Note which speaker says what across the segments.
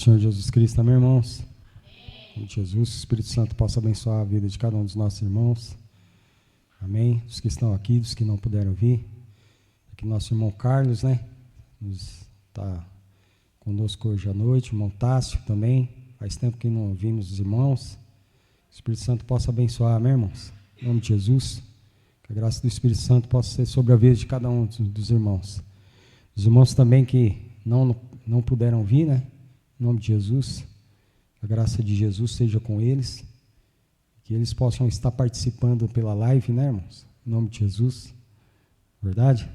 Speaker 1: Senhor Jesus Cristo, amém, irmãos? Em Jesus, o Espírito Santo possa abençoar a vida de cada um dos nossos irmãos. Amém? Dos que estão aqui, dos que não puderam vir. Aqui nosso irmão Carlos, né? Está conosco hoje à noite, o irmão Tássio também. Faz tempo que não vimos os irmãos. O Espírito Santo possa abençoar, amém, irmãos? Em nome de Jesus. Que a graça do Espírito Santo possa ser sobre a vida de cada um dos irmãos. Os irmãos também que não puderam vir, né? Em nome de Jesus, a graça de Jesus seja com eles, que eles possam estar participando pela live, né, irmãos? Em nome de Jesus, verdade?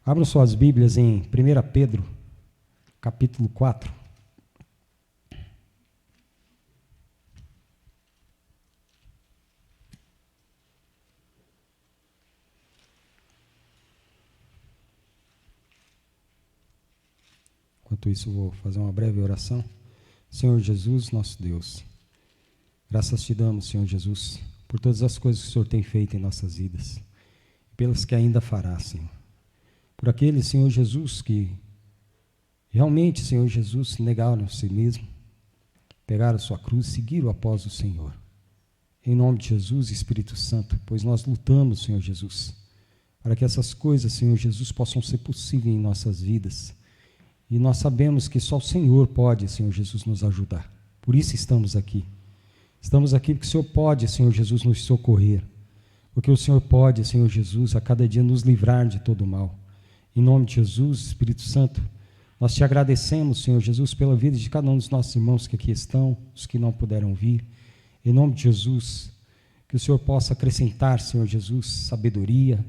Speaker 1: Abram suas Bíblias em 1 Pedro, capítulo 4. Enquanto isso, vou fazer uma breve oração. Senhor Jesus, nosso Deus, graças te damos, Senhor Jesus, por todas as coisas que o Senhor tem feito em nossas vidas, e pelas que ainda fará, Senhor. Por aqueles, Senhor Jesus, que realmente, Senhor Jesus, negaram a si mesmo, pegaram a sua cruz, seguiram após o Senhor. Em nome de Jesus, Espírito Santo, pois nós lutamos, Senhor Jesus, para que essas coisas, Senhor Jesus, possam ser possíveis em nossas vidas. E nós sabemos que só o Senhor pode, Senhor Jesus, nos ajudar. Por isso estamos aqui. Estamos aqui porque o Senhor pode, Senhor Jesus, nos socorrer. Porque o Senhor pode, Senhor Jesus, a cada dia nos livrar de todo o mal. Em nome de Jesus, Espírito Santo, nós te agradecemos, Senhor Jesus, pela vida de cada um dos nossos irmãos que aqui estão, os que não puderam vir. Em nome de Jesus, que o Senhor possa acrescentar, Senhor Jesus, sabedoria,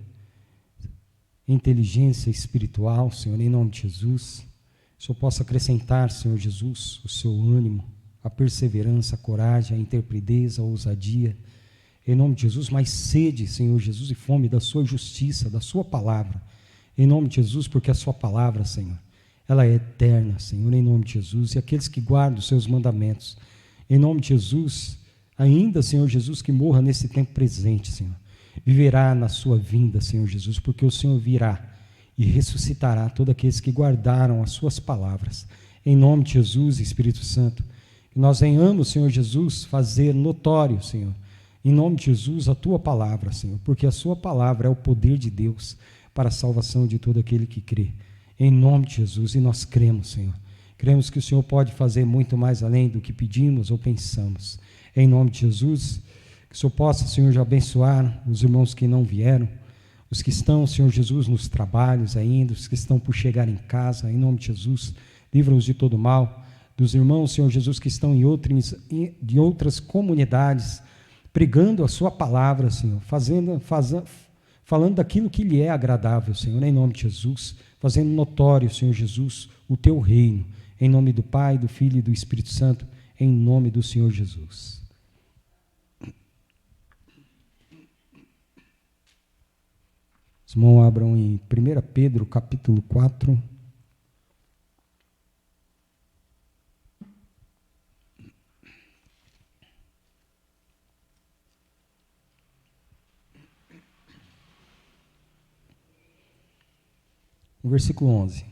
Speaker 1: inteligência espiritual, Senhor, em nome de Jesus. Que o Senhor possa acrescentar, Senhor Jesus, o seu ânimo, a perseverança, a coragem, a intrepidez, a ousadia, em nome de Jesus, mais sede, Senhor Jesus, e fome da sua justiça, da sua palavra, em nome de Jesus, porque a sua palavra, Senhor, ela é eterna, Senhor, em nome de Jesus, e aqueles que guardam os seus mandamentos, em nome de Jesus, ainda, Senhor Jesus, que morra nesse tempo presente, Senhor, viverá na sua vinda, Senhor Jesus, porque o Senhor virá e ressuscitará todos aqueles que guardaram as suas palavras. Em nome de Jesus, Espírito Santo, que nós venhamos, Senhor Jesus, fazer notório, Senhor, em nome de Jesus, a tua palavra, Senhor, porque a sua palavra é o poder de Deus para a salvação de todo aquele que crê. Em nome de Jesus, e nós cremos, Senhor. Cremos que o Senhor pode fazer muito mais além do que pedimos ou pensamos. Em nome de Jesus, que o Senhor possa, Senhor, já abençoar os irmãos que não vieram, os que estão, Senhor Jesus, nos trabalhos ainda, os que estão por chegar em casa, em nome de Jesus, livra-os de todo mal, dos irmãos, Senhor Jesus, que estão de outras comunidades, pregando a sua palavra, Senhor, falando daquilo que lhe é agradável, Senhor, em nome de Jesus, fazendo notório, Senhor Jesus, o teu reino, em nome do Pai, do Filho e do Espírito Santo, em nome do Senhor Jesus. Os irmãos abram em 1 Pedro, capítulo 4. No versículo 11.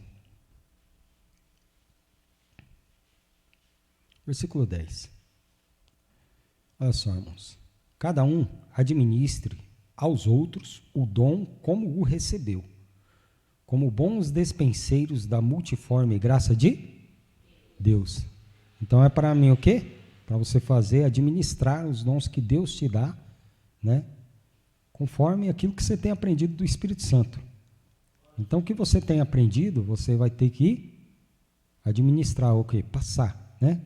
Speaker 1: Versículo 10. Olha só, irmãos. Cada um administre aos outros o dom como o recebeu, como bons despenseiros da multiforme graça de Deus. Então é para mim o quê? Para você administrar os dons que Deus te dá, né? Conforme aquilo que você tem aprendido do Espírito Santo. Então o que você tem aprendido, você vai ter que administrar o quê? Passar, né?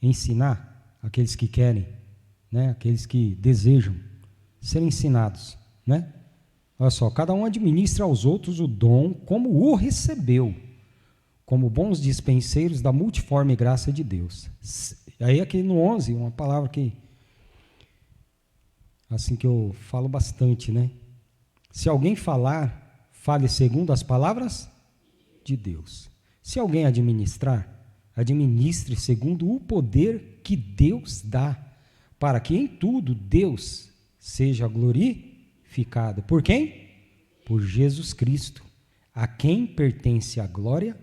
Speaker 1: Ensinar aqueles que querem, né? Aqueles que desejam serem ensinados, né? Olha só, cada um administra aos outros o dom como o recebeu, como bons dispenseiros da multiforme graça de Deus. Aí aqui no 11, uma palavra que, assim que eu falo bastante, né? Se alguém falar, fale segundo as palavras de Deus. Se alguém administrar, administre segundo o poder que Deus dá, para que em tudo Deus seja glorificado. Por quem? Por Jesus Cristo, a quem pertence a glória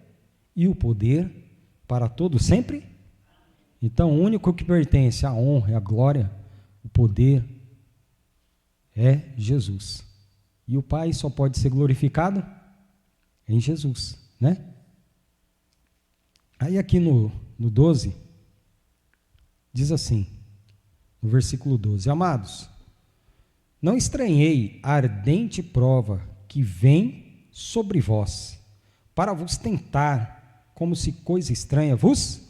Speaker 1: e o poder para todo sempre. Então, o único que pertence à honra, à glória, o poder é Jesus. E o Pai só pode ser glorificado em Jesus, né? Aí aqui no 12, diz assim, no versículo 12, amados, não estranhei a ardente prova que vem sobre vós, para vos tentar, como se coisa estranha vos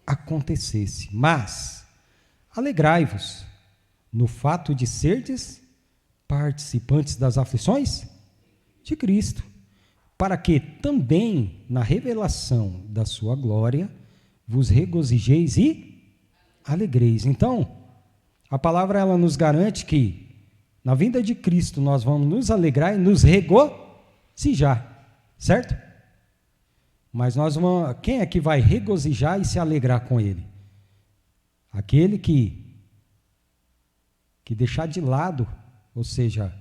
Speaker 1: acontecesse, mas alegrai-vos no fato de serdes participantes das aflições de Cristo, para que também na revelação da sua glória vos regozijeis e alegreis. Então, a palavra ela nos garante que na vinda de Cristo nós vamos nos alegrar e nos regozijar, certo? Mas quem é que vai regozijar e se alegrar com Ele? Aquele que deixar de lado, ou seja,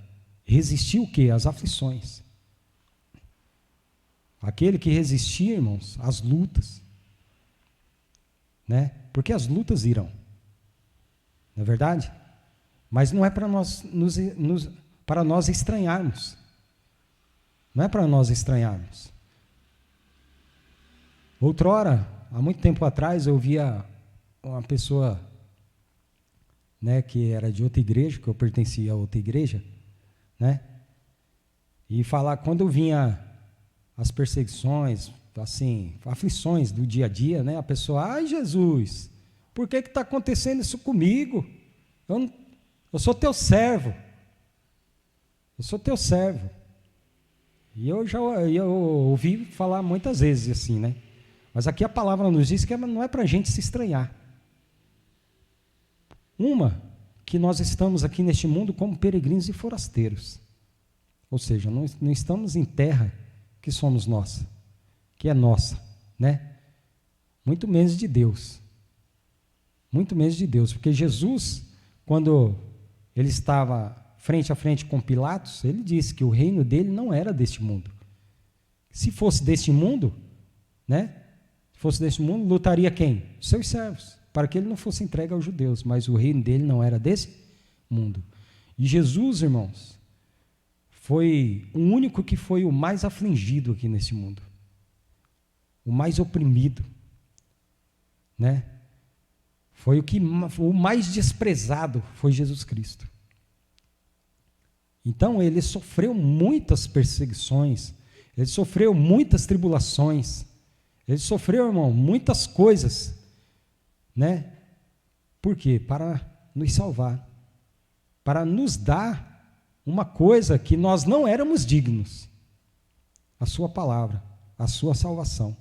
Speaker 1: resistir o quê? As aflições. Aquele que resistir, irmãos, às lutas, né? Porque as lutas irão, não é verdade? Mas não é para nós estranharmos, não é para nós estranharmos. Outrora, há muito tempo atrás, eu via uma pessoa, né, que era de outra igreja, que eu pertencia a outra igreja, né? E falar, quando vinha as perseguições, assim, aflições do dia a dia, né? A pessoa, ai Jesus, por que está acontecendo isso comigo? Eu sou teu servo. Eu sou teu servo. E eu ouvi falar muitas vezes assim, né? Mas aqui a palavra nos diz que não é para a gente se estranhar. Que nós estamos aqui neste mundo como peregrinos e forasteiros. Ou seja, não estamos em terra que somos nossa, que é nossa, né? Muito menos de Deus. Muito menos de Deus, porque Jesus, quando ele estava frente a frente com Pilatos, ele disse que o reino dele não era deste mundo. Se fosse deste mundo, né? Se fosse deste mundo, lutaria quem? Os seus servos, para que ele não fosse entregue aos judeus, mas o reino dele não era desse mundo. E Jesus, irmãos, foi o único que foi o mais afligido aqui nesse mundo, o mais oprimido, né? Foi o mais desprezado, foi Jesus Cristo. Então ele sofreu muitas perseguições, ele sofreu muitas tribulações, ele sofreu, irmão, muitas coisas, né? Por quê? Para nos salvar, para nos dar uma coisa que nós não éramos dignos, a sua palavra, a sua salvação,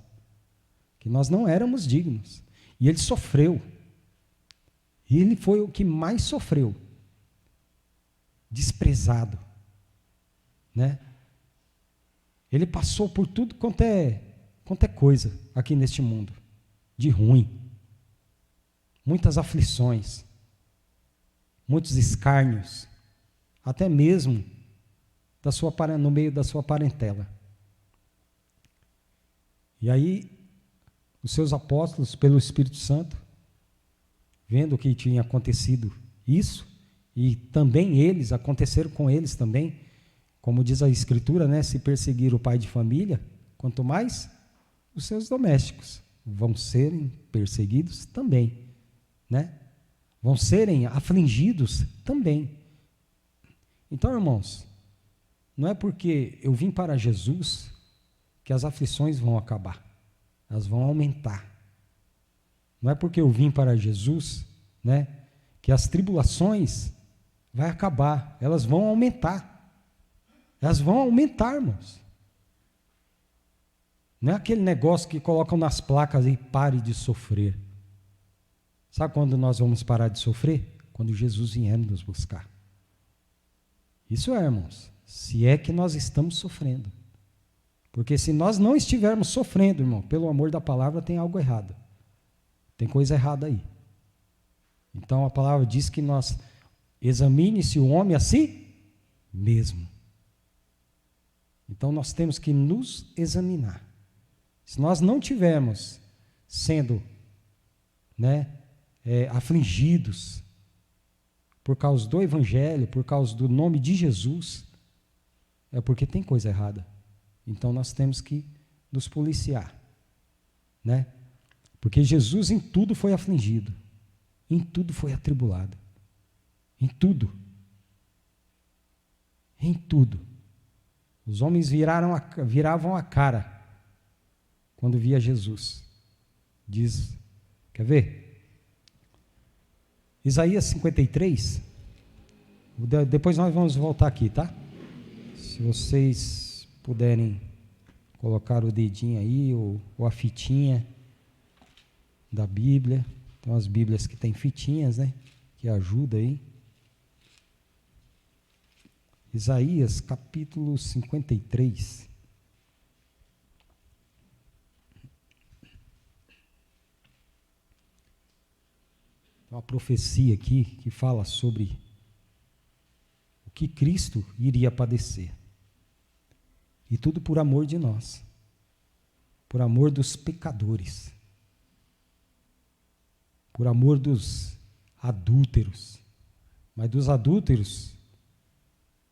Speaker 1: que nós não éramos dignos, e ele sofreu, e ele foi o que mais sofreu, desprezado, né? Ele passou por tudo quanto é coisa aqui neste mundo, de ruim, muitas aflições, muitos escárnios, até mesmo no meio da sua parentela. E aí, os seus apóstolos, pelo Espírito Santo, vendo que tinha acontecido isso, e também aconteceram com eles também, como diz a Escritura, né? Se perseguir o pai de família, quanto mais os seus domésticos vão serem perseguidos também, né? Vão serem afligidos também. Então, irmãos, não é porque eu vim para Jesus que as aflições vão acabar, elas vão aumentar. Não é porque eu vim para Jesus, né, que as tribulações vão acabar, elas vão aumentar. Elas vão aumentar, irmãos. Não é aquele negócio que colocam nas placas e pare de sofrer. Sabe quando nós vamos parar de sofrer? Quando Jesus vier nos buscar. Isso é, irmãos, se é que nós estamos sofrendo. Porque se nós não estivermos sofrendo, irmão, pelo amor da palavra, tem algo errado. Tem coisa errada aí. Então a palavra diz que nós examine-se o homem a si mesmo. Então nós temos que nos examinar. Se nós não tivermos sendo, né, afligidos por causa do Evangelho, por causa do nome de Jesus, é porque tem coisa errada. Então nós temos que nos policiar, né? Porque Jesus em tudo foi afligido, em tudo foi atribulado, em tudo. Em tudo. Os homens viravam a cara quando via Jesus. Diz, quer ver? Isaías 53. Depois nós vamos voltar aqui, tá? Se vocês puderem colocar o dedinho aí, ou a fitinha da Bíblia. Tem umas Bíblias que tem fitinhas, né? Que ajuda aí. Isaías capítulo 53. Tem uma profecia aqui que fala sobre o que Cristo iria padecer. E tudo por amor de nós, por amor dos pecadores, por amor dos adúlteros, mas dos adúlteros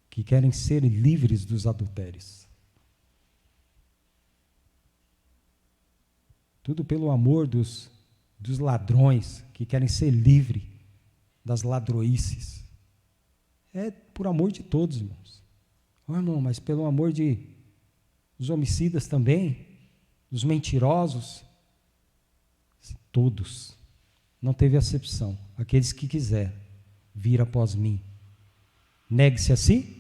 Speaker 1: que querem ser livres dos adultérios. Tudo pelo amor dos ladrões que querem ser livres das ladroices. É por amor de todos, irmãos. Oh, irmão, mas pelo amor dos homicidas também, dos mentirosos, todos. Não teve acepção. Aqueles que quiser vir após mim. Negue-se a si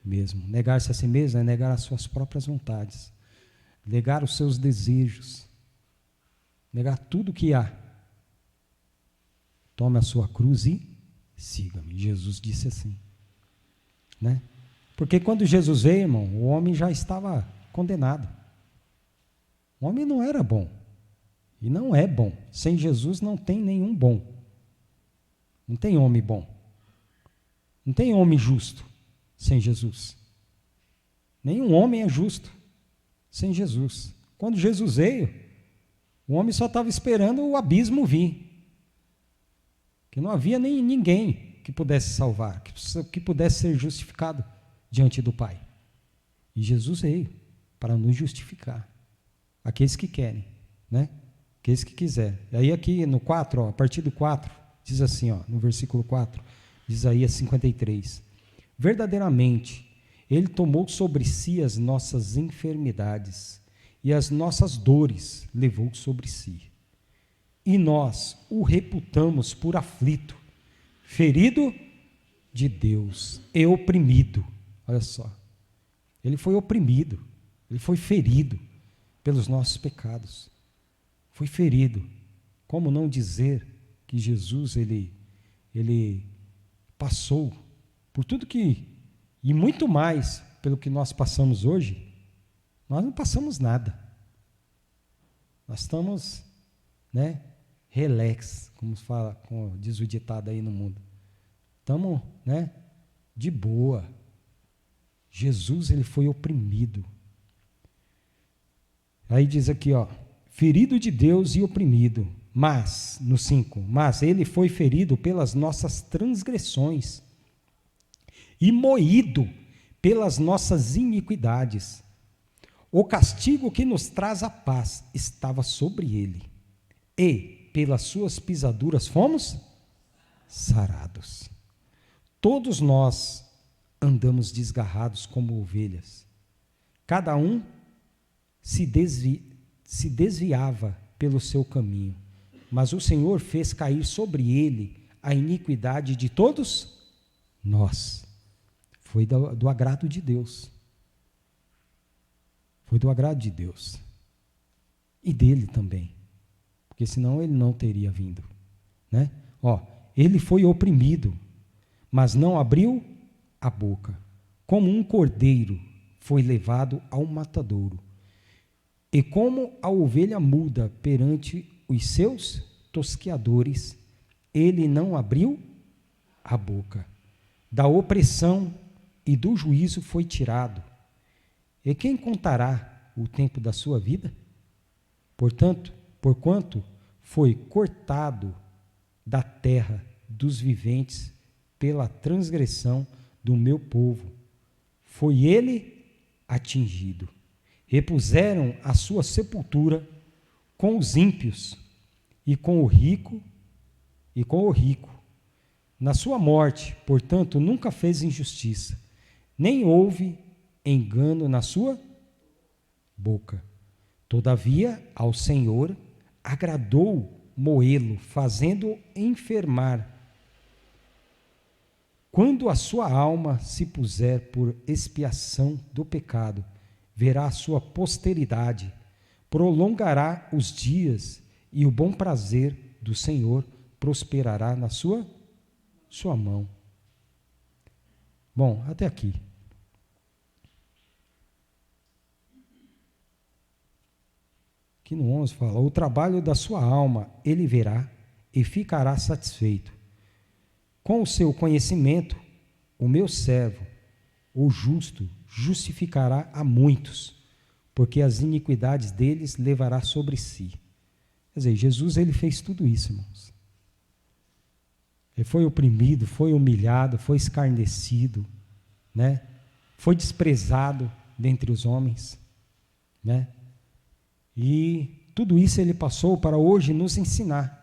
Speaker 1: mesmo. Negar-se a si mesmo é negar as suas próprias vontades, negar os seus desejos, negar tudo que há. Tome a sua cruz e siga-me. Jesus disse assim, né? Porque quando Jesus veio, irmão, o homem já estava condenado. O homem não era bom. E não é bom. Sem Jesus não tem nenhum bom. Não tem homem bom. Não tem homem justo sem Jesus. Nenhum homem é justo sem Jesus. Quando Jesus veio, o homem só estava esperando o abismo vir. Que não havia nem ninguém que pudesse salvar, que pudesse ser justificado diante do Pai. E Jesus veio para nos justificar. Aqueles que querem, né? Aqueles que quiserem. E aí aqui no 4, a partir do 4, diz assim, no versículo 4, de Isaías 53. Verdadeiramente, Ele tomou sobre si as nossas enfermidades e as nossas dores levou sobre si. E nós o reputamos por aflito, ferido de Deus e oprimido. Olha só, Ele foi oprimido, Ele foi ferido pelos nossos pecados. Foi ferido. Como não dizer que Jesus, ele passou por tudo que, e muito mais pelo que nós passamos hoje? Nós não passamos nada. Nós estamos, né, relax, como fala, como diz o ditado aí no mundo. Estamos, né, de boa. Jesus, ele foi oprimido. Aí diz aqui, ferido de Deus e oprimido, mas, no 5, mas ele foi ferido pelas nossas transgressões e moído pelas nossas iniquidades. O castigo que nos traz a paz estava sobre ele, e pelas suas pisaduras fomos sarados. Todos nós andamos desgarrados como ovelhas, cada um se desviava pelo seu caminho, mas o Senhor fez cair sobre ele a iniquidade de todos nós. Foi do agrado de Deus. Foi do agrado de Deus. E dele também. Porque senão ele não teria vindo, né? Ele foi oprimido, mas não abriu a boca. Como um cordeiro foi levado ao matadouro. E como a ovelha muda perante os seus tosqueadores, ele não abriu a boca. Da opressão e do juízo foi tirado. E quem contará o tempo da sua vida? Portanto, porquanto foi cortado da terra dos viventes pela transgressão do meu povo. Foi ele atingido. Repuseram a sua sepultura com os ímpios e com o rico, na sua morte, portanto, nunca fez injustiça, nem houve engano na sua boca. Todavia, ao Senhor agradou moê-lo, fazendo enfermar. Quando a sua alma se puser por expiação do pecado, verá a sua posteridade, prolongará os dias, e o bom prazer do Senhor prosperará na sua mão. Bom, até aqui. Aqui no 11 fala: o trabalho da sua alma ele verá e ficará satisfeito. Com o seu conhecimento, o meu servo, o justo, justificará a muitos, porque as iniquidades deles levará sobre si. Quer dizer, Jesus ele fez tudo isso, irmãos. Ele foi oprimido, foi humilhado, foi escarnecido, né? Foi desprezado dentre os homens, né? E tudo isso ele passou para hoje nos ensinar,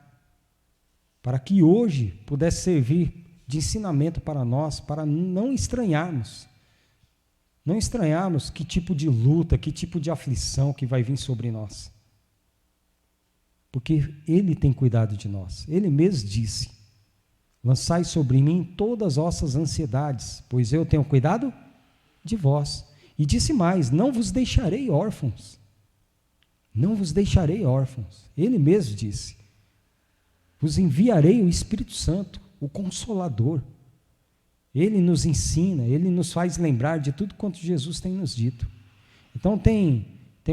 Speaker 1: para que hoje pudesse servir de ensinamento para nós, para não estranharmos que tipo de luta, que tipo de aflição que vai vir sobre nós. Porque ele tem cuidado de nós. Ele mesmo disse: lançai sobre mim todas as vossas ansiedades, pois eu tenho cuidado de vós. E disse mais: não vos deixarei órfãos. Não vos deixarei órfãos. Ele mesmo disse: vos enviarei o Espírito Santo, o Consolador. Ele nos ensina, ele nos faz lembrar de tudo quanto Jesus tem nos dito. Então tem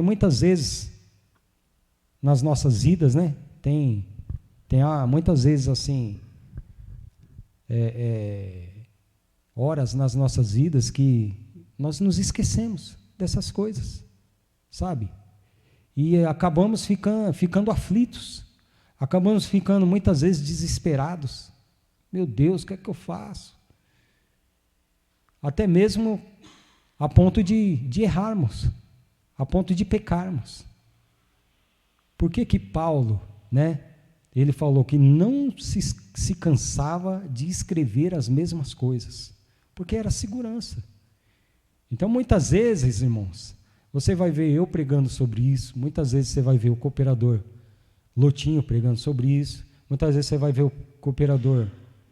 Speaker 1: muitas vezes nas nossas vidas, né? Tem muitas vezes assim, horas nas nossas vidas que nós nos esquecemos dessas coisas, sabe? E acabamos ficando aflitos, acabamos ficando muitas vezes desesperados. Meu Deus, o que é que eu faço? Até mesmo a ponto de errarmos, a ponto de pecarmos. Por que Paulo, né, ele falou que não se cansava de escrever as mesmas coisas? Porque era segurança. Então, muitas vezes, irmãos, você vai ver eu pregando sobre isso, muitas vezes você vai ver o cooperador Lotinho pregando sobre isso, muitas vezes você vai ver o cooperador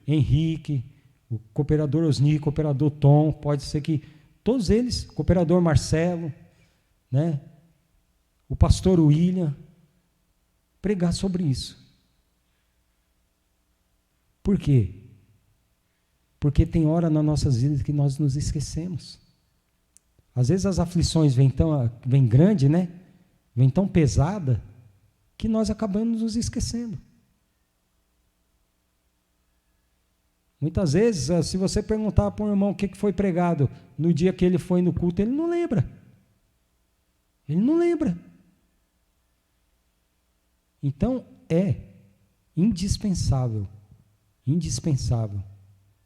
Speaker 1: Henrique, o cooperador Osni, o cooperador Tom, pode ser que todos eles, o cooperador Marcelo, né, o pastor William, pregar sobre isso. Por quê? Porque tem hora nas nossas vidas que nós nos esquecemos. Às vezes as aflições vêm grande, né? Vem tão pesada, que nós acabamos nos esquecendo. Muitas vezes, se você perguntar para um irmão o que foi pregado no dia que ele foi no culto, ele não lembra. Ele não lembra. Então, é indispensável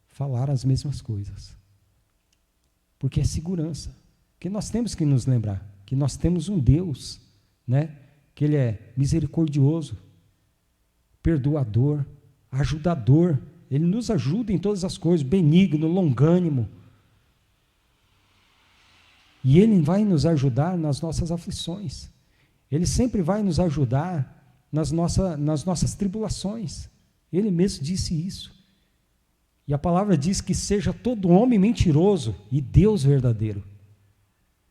Speaker 1: falar as mesmas coisas. Porque é segurança. Porque nós temos que nos lembrar que nós temos um Deus, né, que Ele é misericordioso, perdoador, ajudador. Ele nos ajuda em todas as coisas, benigno, longânimo. E Ele vai nos ajudar nas nossas aflições. Ele sempre vai nos ajudar nas nossas tribulações. Ele mesmo disse isso. E a palavra diz que seja todo homem mentiroso e Deus verdadeiro.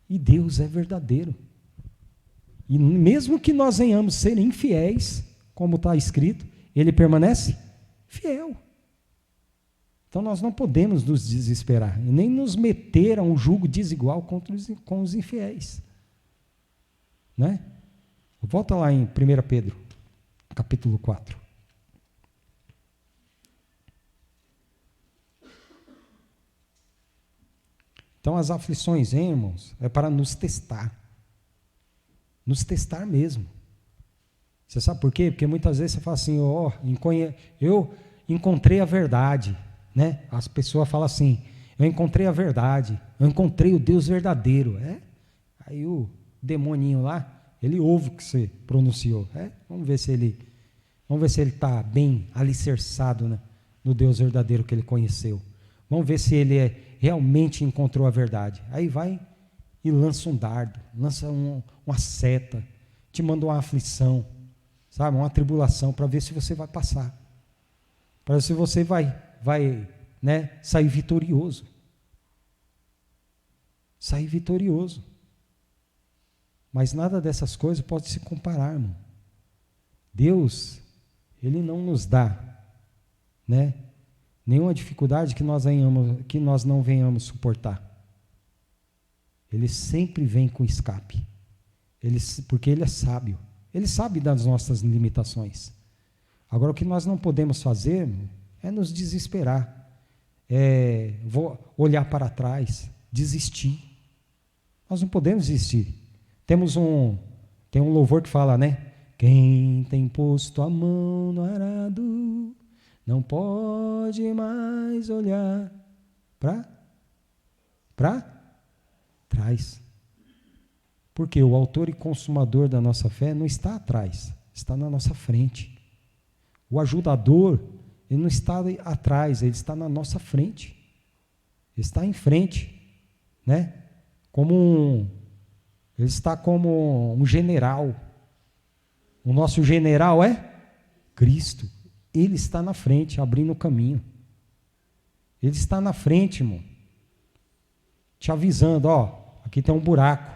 Speaker 1: E Deus é verdadeiro. E mesmo que nós venhamos ser infiéis, como está escrito, Ele permanece fiel. Então nós não podemos nos desesperar, e nem nos meter a um jugo desigual com os infiéis. Né? Volta lá em 1 Pedro, capítulo 4. Então as aflições, hein, irmãos, é para nos testar mesmo. Você sabe por quê? Porque muitas vezes você fala assim, eu encontrei a verdade, né? As pessoas falam assim, eu encontrei a verdade, eu encontrei o Deus verdadeiro. Aí o demoninho lá, ele ouve o que você pronunciou. Vamos ver se ele está bem alicerçado, né, no Deus verdadeiro que ele conheceu. Vamos ver se ele realmente encontrou a verdade. Aí vai e lança um dardo, lança uma seta, te manda uma aflição, sabe, uma tribulação, para ver se você vai passar, para ver se você vai, né, sair vitorioso. Sair vitorioso. Mas nada dessas coisas pode se comparar, irmão. Deus, Ele não nos dá, né, nenhuma dificuldade que nós não venhamos suportar. Ele sempre vem com escape. Porque Ele é sábio. Ele sabe das nossas limitações. Agora, o que nós não podemos fazer é nos desesperar, olhar para trás, desistir. Nós não podemos desistir. Tem um louvor que fala, né? Quem tem posto a mão no arado não pode mais olhar para trás. Porque o autor e consumador da nossa fé não está atrás, está na nossa frente. O ajudador, ele não está atrás, ele está na nossa frente. Ele está em frente, né? Ele está como um general. O nosso general é Cristo. Ele está na frente, abrindo o caminho. Ele está na frente, irmão. Te avisando, aqui tem um buraco.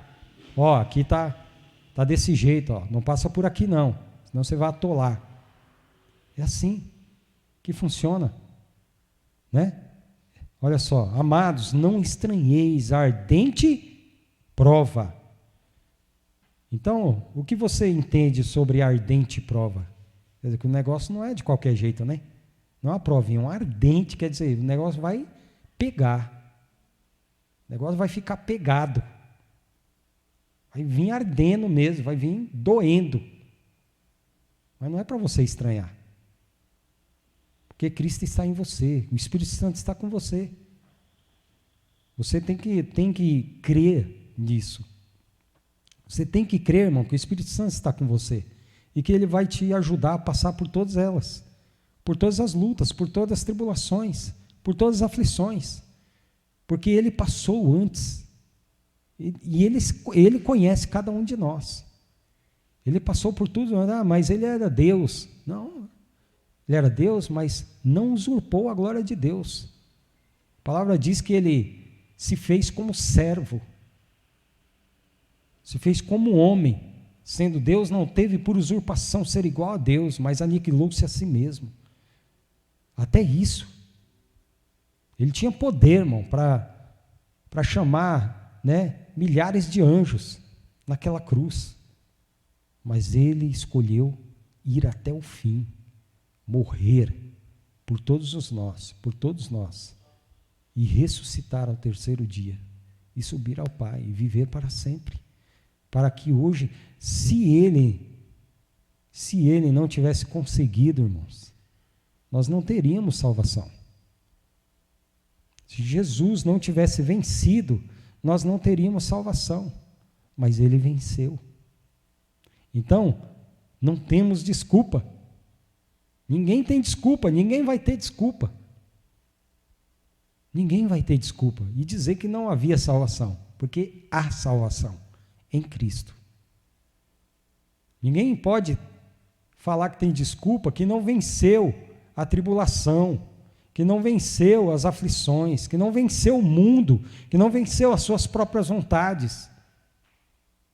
Speaker 1: Aqui tá desse jeito, não passa por aqui não, senão você vai atolar. É assim que funciona, né? Olha só, amados, não estranheis a ardente prova. Então, o que você entende sobre a ardente prova? Quer dizer, que o negócio não é de qualquer jeito, né? Não é uma provinha, um ardente, quer dizer, o negócio vai pegar. O negócio vai ficar pegado. Vai vir ardendo mesmo, vai vir doendo. Mas não é para você estranhar. Porque Cristo está em você, o Espírito Santo está com você. Você tem que crer nisso. Você tem que crer, irmão, que o Espírito Santo está com você. E que Ele vai te ajudar a passar por todas elas. Por todas as lutas, por todas as tribulações, por todas as aflições. Porque Ele passou antes. E ele conhece cada um de nós. Ele passou por tudo, mas Ele era Deus. Não, Ele era Deus, mas não usurpou a glória de Deus. A palavra diz que Ele se fez como servo. Se fez como homem. Sendo Deus, não teve por usurpação ser igual a Deus, mas aniquilou-se a si mesmo. Até isso. Ele tinha poder, irmão, para chamar, né, milhares de anjos naquela cruz. Mas Ele escolheu ir até o fim, morrer por todos nós, e ressuscitar ao terceiro dia, e subir ao Pai, e viver para sempre. Para que hoje, se Ele não tivesse conseguido, irmãos, nós não teríamos salvação. Se Jesus não tivesse vencido, nós não teríamos salvação, mas Ele venceu. Então, não temos desculpa. Ninguém tem desculpa, ninguém vai ter desculpa. Ninguém vai ter desculpa e dizer que não havia salvação, porque há salvação em Cristo. Ninguém pode falar que tem desculpa, que não venceu a tribulação, que não venceu as aflições, que não venceu o mundo, que não venceu as suas próprias vontades.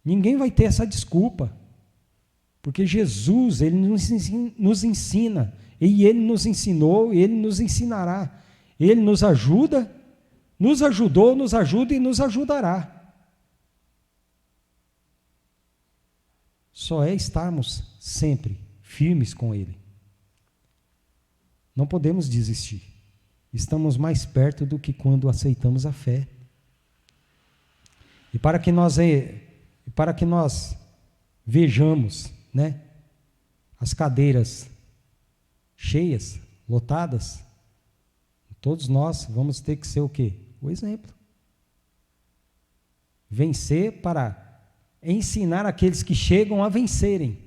Speaker 1: Ninguém vai ter essa desculpa, porque Jesus, Ele nos ensina, e Ele nos ensinou, e Ele nos ensinará. Ele nos ajuda, nos ajudou, nos ajuda e nos ajudará. Só é estarmos sempre firmes com Ele. Não podemos desistir. Estamos mais perto do que quando aceitamos a fé. E para que nós vejamos, né, as cadeiras cheias, lotadas, todos nós vamos ter que ser o quê? O exemplo. Vencer para ensinar aqueles que chegam a vencerem,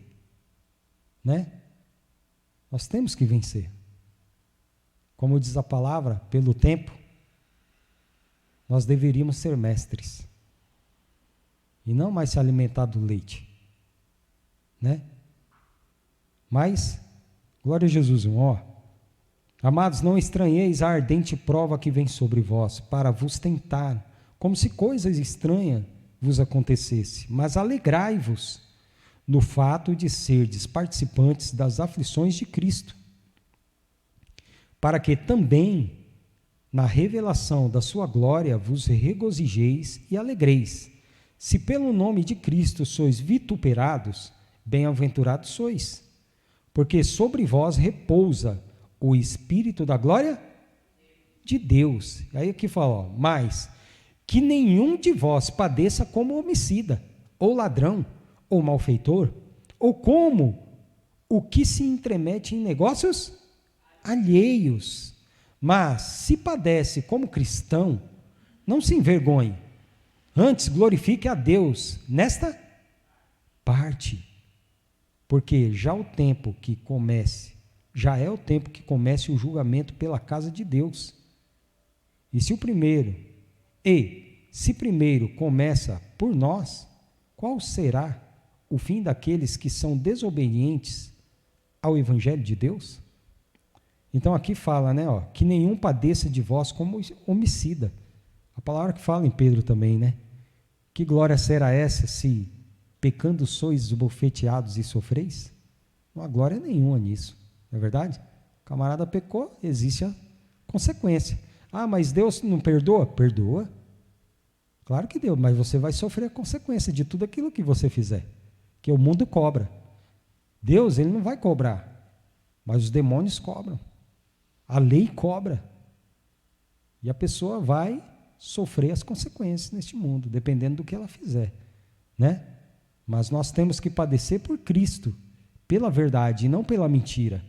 Speaker 1: né? Nós temos que vencer. Como diz a palavra, pelo tempo, nós deveríamos ser mestres e não mais se alimentar do leite, né? Mas, glória a Jesus, ó, amados, não estranheis a ardente prova que vem sobre vós, para vos tentar, como se coisas estranhas vos acontecesse, mas alegrai-vos no fato de serdes participantes das aflições de Cristo, para que também na revelação da sua glória vos regozijeis e alegreis. Se pelo nome de Cristo sois vituperados, bem-aventurados sois, porque sobre vós repousa o Espírito da glória de Deus. Aí aqui fala, ó, mas que nenhum de vós padeça como homicida, ou ladrão, ou malfeitor, ou como o que se entremete em negócios alheios. Mas se padece como cristão, não se envergonhe, antes glorifique a Deus nesta parte, porque já é o tempo que comece o julgamento pela casa de Deus. E se primeiro começa por nós, qual será o fim daqueles que são desobedientes ao Evangelho de Deus? Então aqui fala, né, ó, que nenhum padeça de vós como homicida. A palavra que fala em Pedro também, né? Que glória será essa se pecando sois esbofeteados e sofreis? Não há glória nenhuma nisso, não é verdade? O camarada pecou, existe a consequência. Ah, mas Deus não perdoa? Perdoa. Claro que deu, mas você vai sofrer a consequência de tudo aquilo que você fizer, que o mundo cobra. Deus, ele não vai cobrar, mas os demônios cobram. A lei cobra. E a pessoa vai sofrer as consequências neste mundo, dependendo do que ela fizer, né? Mas nós temos que padecer por Cristo, pela verdade e não pela mentira.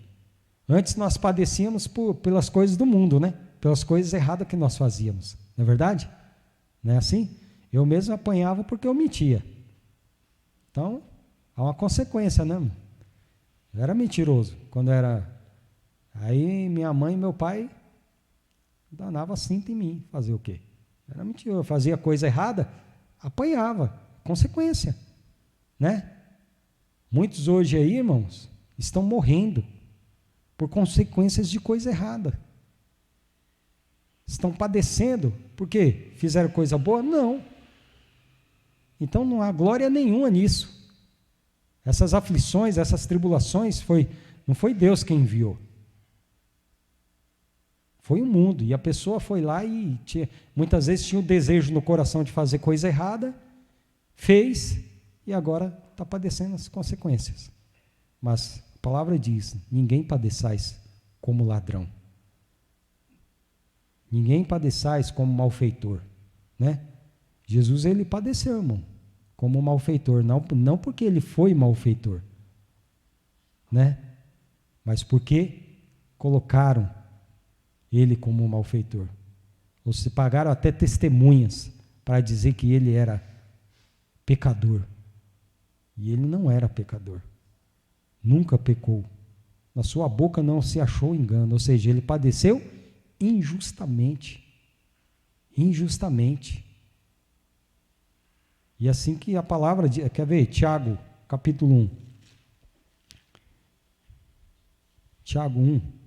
Speaker 1: Antes nós padecíamos pelas coisas do mundo, né? Pelas coisas erradas que nós fazíamos, não é verdade? Não é assim? Eu mesmo apanhava porque eu mentia. Então, há uma consequência, né? Eu era mentiroso quando era. Aí minha mãe e meu pai danavam cinta em mim. Fazer o quê? Era mentiroso. Eu fazia coisa errada, apanhava. Consequência, né? Muitos hoje aí, irmãos, estão morrendo por consequências de coisa errada. Estão padecendo porque fizeram coisa boa? Não. Então não há glória nenhuma nisso. Essas aflições, essas tribulações, não foi Deus quem enviou. Foi o mundo. E a pessoa foi lá e muitas vezes tinha o desejo no coração de fazer coisa errada, fez e agora está padecendo as consequências. Mas a palavra diz, ninguém padeçais como ladrão. Ninguém padeçais como malfeitor, né? Jesus, ele padeceu, irmão, como malfeitor, não porque ele foi malfeitor, né? Mas porque colocaram ele como malfeitor. Ou se pagaram até testemunhas para dizer que ele era pecador. E ele não era pecador. Nunca pecou. Na sua boca não se achou engano, ou seja, ele padeceu injustamente. Injustamente. E assim que a palavra, quer ver? Tiago, capítulo 1. Tiago 1.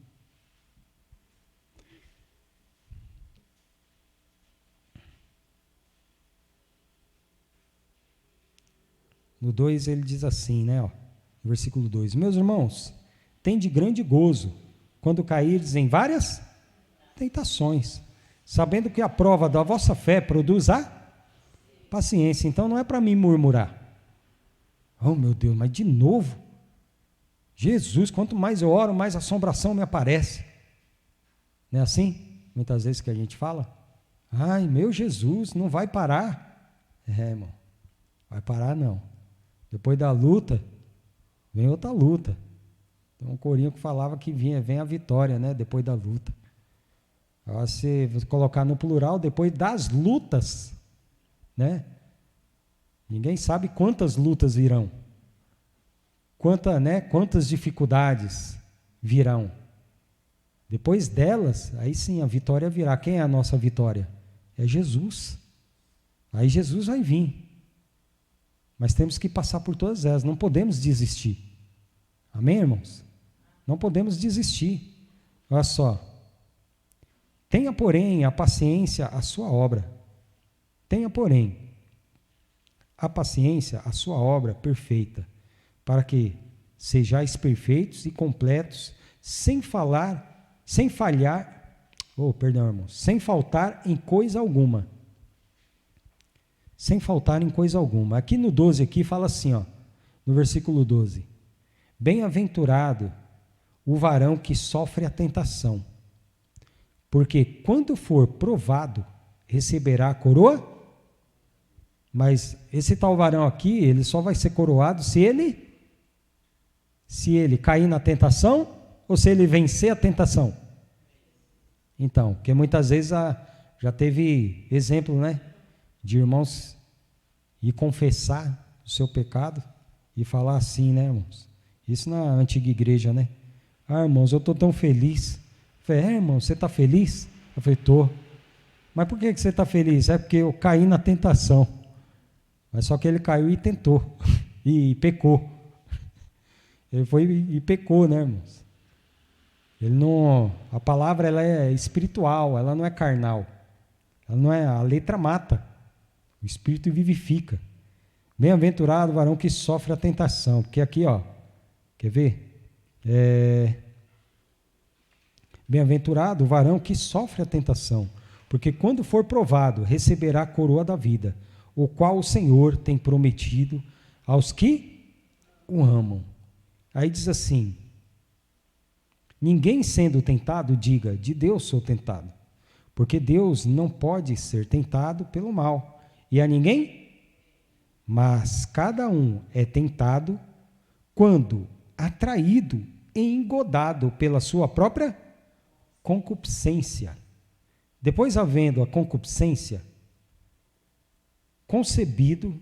Speaker 1: No 2 ele diz assim, né? Ó, no versículo 2. Meus irmãos, tende grande gozo quando cairdes em várias tentações, sabendo que a prova da vossa fé produz a paciência. Então não é para mim murmurar. Oh meu Deus, mas de novo? Jesus, quanto mais eu oro, mais assombração me aparece. Não é assim? Muitas vezes que a gente fala. Ai, meu Jesus, não vai parar. Irmão, vai parar não. Depois da luta, vem outra luta. Tem um corinho que falava que vem a vitória, né? Depois da luta. Agora, se você colocar no plural, depois das lutas, né? Ninguém sabe quantas lutas virão. Quantas dificuldades virão. Depois delas, aí sim a vitória virá. Quem é a nossa vitória? É Jesus. Aí Jesus vai vir. Mas temos que passar por todas elas, não podemos desistir. Amém, irmãos? Não podemos desistir. Olha só. Tenha, porém, a paciência a sua obra. Tenha, porém, a paciência a sua obra perfeita, para que sejais perfeitos e completos, sem faltar em coisa alguma. Sem faltar em coisa alguma. Aqui no 12, aqui fala assim, ó, no versículo 12. Bem-aventurado o varão que sofre a tentação, porque quando for provado, receberá a coroa. Mas esse tal varão aqui, ele só vai ser coroado se ele cair na tentação ou se ele vencer a tentação. Então, porque muitas vezes já teve exemplo, né, de irmãos ir confessar o seu pecado e falar assim, né, irmãos? Isso na antiga igreja, né? Irmãos, eu estou tão feliz. Eu falei, irmão, você está feliz? Eu falei, estou. Mas por que você está feliz? É porque eu caí na tentação. Mas só que ele caiu e tentou, e pecou. Ele foi e pecou, né, irmãos? A palavra ela é espiritual, ela não é carnal. Ela não é, a letra mata, o espírito vivifica. Bem-aventurado o varão que sofre a tentação, porque aqui, ó, quer ver? Bem-aventurado o varão que sofre a tentação, porque quando for provado, receberá a coroa da vida, o qual o Senhor tem prometido aos que o amam. Aí diz assim, ninguém sendo tentado, diga, de Deus sou tentado, porque Deus não pode ser tentado pelo mal, e a ninguém, mas cada um é tentado quando atraído e engodado pela sua própria concupiscência. Depois, havendo a concupiscência concebido,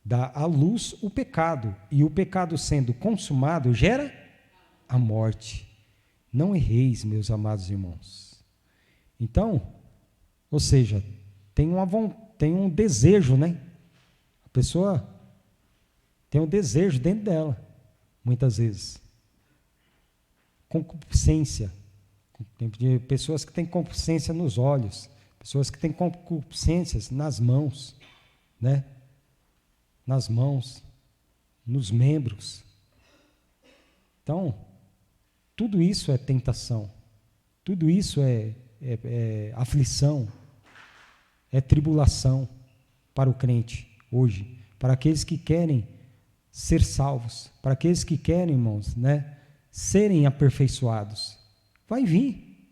Speaker 1: dá à luz o pecado, e o pecado sendo consumado gera a morte. Não erreis, meus amados irmãos. Então, ou seja, tem um desejo, né? A pessoa tem um desejo dentro dela, muitas vezes. Concupiscência. Tem pessoas que têm concupiscência nos olhos, pessoas que têm concupiscências nas mãos, né? Nas mãos, nos membros. Então, tudo isso é tentação, tudo isso é aflição, é tribulação para o crente hoje, para aqueles que querem ser salvos, para aqueles que querem, irmãos, né, serem aperfeiçoados. Vai vir,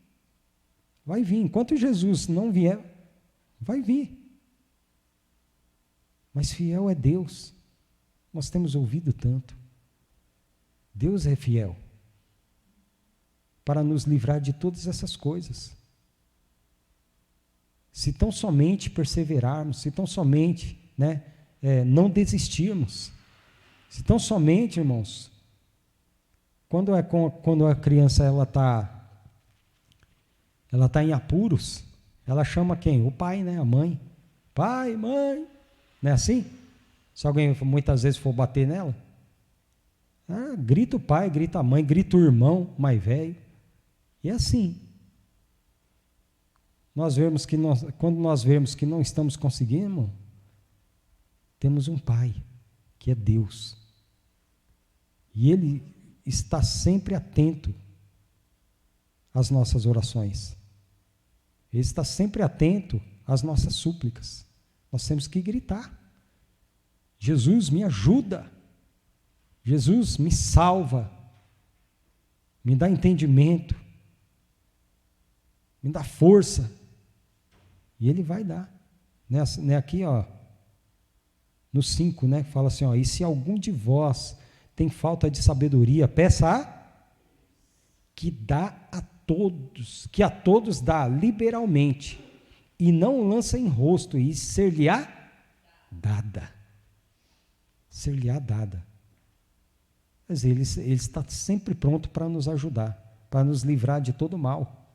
Speaker 1: enquanto Jesus não vier, vai vir. Mas fiel é Deus, nós temos ouvido tanto. Deus é fiel para nos livrar de todas essas coisas. Se tão somente perseverarmos, se tão somente, né, não desistirmos, se tão somente, irmãos, quando a criança ela está em apuros, ela chama quem? O pai, né, a mãe. Pai, mãe. Não é assim? Se alguém muitas vezes for bater nela, grita o pai, grita a mãe, grita o irmão mais velho. E é assim. Quando nós vemos que não estamos conseguindo, temos um pai, que é Deus. E Ele está sempre atento às nossas orações. Ele está sempre atento às nossas súplicas. Nós temos que gritar. Jesus, me ajuda. Jesus, me salva. Me dá entendimento. Me dá força. E Ele vai dar. Né, aqui, ó, no 5, né, fala assim, ó, e se algum de vós tem falta de sabedoria, peça a que dá a todos, que a todos dá liberalmente, e não lança em rosto, e ser-lhe-á dada. Ser-lhe-á dada. Quer dizer, ele está sempre pronto para nos ajudar, para nos livrar de todo mal.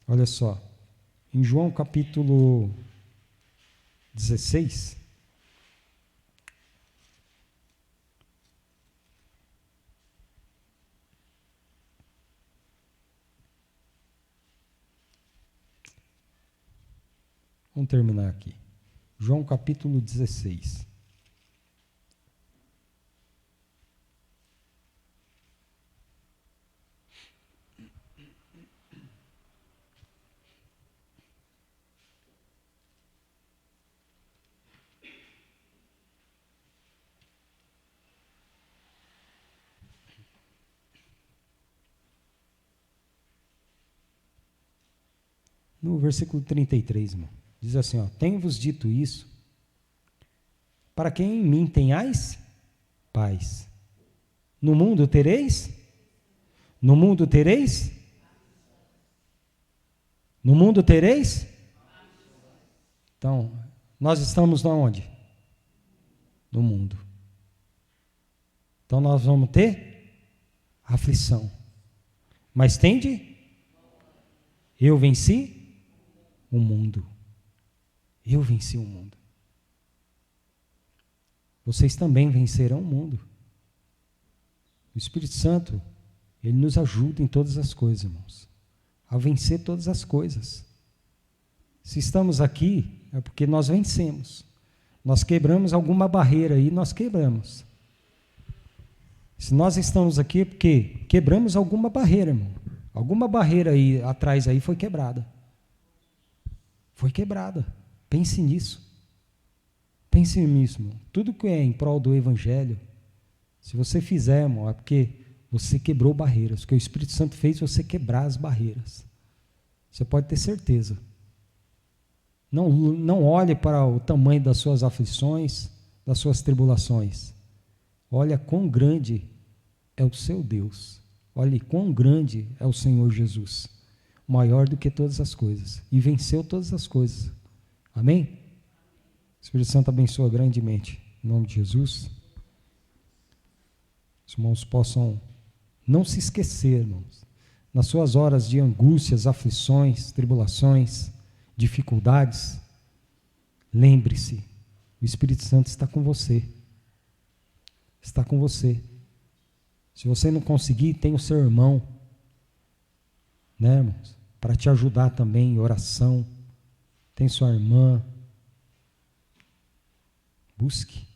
Speaker 1: Olha só, em João capítulo 16, vamos terminar aqui. João capítulo 16. No versículo 33, irmão, diz assim, ó, tenho-vos dito isso, para que em mim tenhais paz. No mundo tereis? No mundo tereis? No mundo tereis? Então, nós estamos onde? No mundo. Então nós vamos ter aflição. Mas tende? Eu venci o mundo. Eu venci o mundo. Vocês também vencerão o mundo. O Espírito Santo, ele nos ajuda em todas as coisas, irmãos, a vencer todas as coisas. Se estamos aqui, é porque nós vencemos. Nós quebramos alguma barreira aí, nós quebramos. Se nós estamos aqui, é porque quebramos alguma barreira, irmão. Alguma barreira aí atrás aí foi quebrada. Foi quebrada. Pense nisso. Pense nisso, irmão. Tudo que é em prol do Evangelho, se você fizer, irmão, é porque você quebrou barreiras. Porque o Espírito Santo fez você quebrar as barreiras. Você pode ter certeza. Não olhe para o tamanho das suas aflições, das suas tribulações. Olha quão grande é o seu Deus. Olhe quão grande é o Senhor Jesus. Maior do que todas as coisas. E venceu todas as coisas. Amém? O Espírito Santo abençoa grandemente. Em nome de Jesus. Os irmãos possam não se esquecer, irmãos, nas suas horas de angústias, aflições, tribulações, dificuldades, lembre-se, o Espírito Santo está com você. Está com você. Se você não conseguir, tem o seu irmão, né, irmãos, para te ajudar também em oração. Tem sua irmã. Busque.